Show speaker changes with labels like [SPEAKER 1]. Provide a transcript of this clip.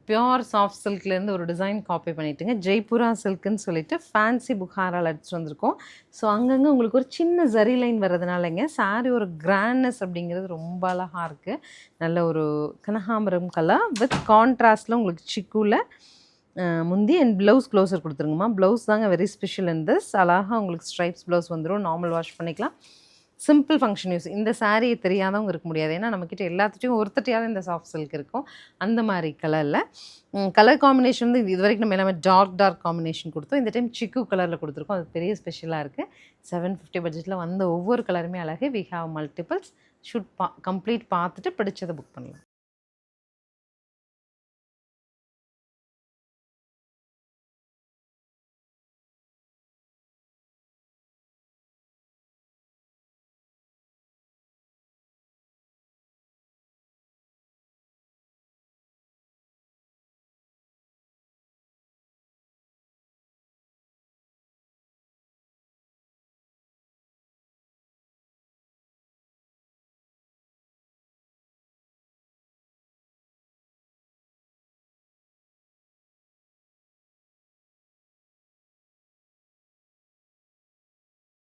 [SPEAKER 1] Pure soft சில்க்லேருந்து ஒரு design copy பண்ணிட்டுங்க. ஜெய்ப்பூரா சில்க்குன்னு சொல்லிட்டு fancy புகாரால் அடிச்சுட்டு வந்திருக்கோம். ஸோ அங்கங்கே உங்களுக்கு ஒரு சின்ன ஜரி லைன் வர்றதுனாலங்க சாரீ ஒரு கிராண்ட்னஸ் அப்படிங்கிறது ரொம்ப அழகாக இருக்குது. நல்ல ஒரு கனகாம்பரம் கலர் வித் கான்ட்ராஸ்டில் உங்களுக்கு சிக்குவில் முந்தி அண்ட் ப்ளவுஸ் க்ளோஸர் கொடுத்துருங்கம்மா. ப்ளவுஸ் தாங்க வெரி ஸ்பெஷல் இன் திஸ். அழகாக உங்களுக்கு ஸ்ட்ரைப்ஸ் ப்ளவுஸ் வந்துடும். நார்மல் வாஷ் பண்ணிக்கலாம். Simple function use. இந்த சாரீ தெரியாதவங்க இருக்க முடியாது. ஏன்னா நம்மக்கிட்ட எல்லாத்துட்டையும் ஒருத்தட்டையாவது இந்த சாஃப்ட் சில்க் இருக்கும். அந்த மாதிரி கலரில் கலர் காம்பினேஷன் வந்து இது வரைக்கும் நம்ம எல்லாமே டார்க் காம்பினேஷன் கொடுத்தோம். இந்த டைம் சிக்கு கலரில் கொடுத்துருக்கோம். அது பெரிய ஸ்பெஷலாக இருக்குது. 750 பட்ஜெட்டில் வந்த ஒவ்வொரு கலருமே அழகு. We have multiples. Should complete பார்த்துட்டு பிடிச்சதை புக் பண்ணலாம்.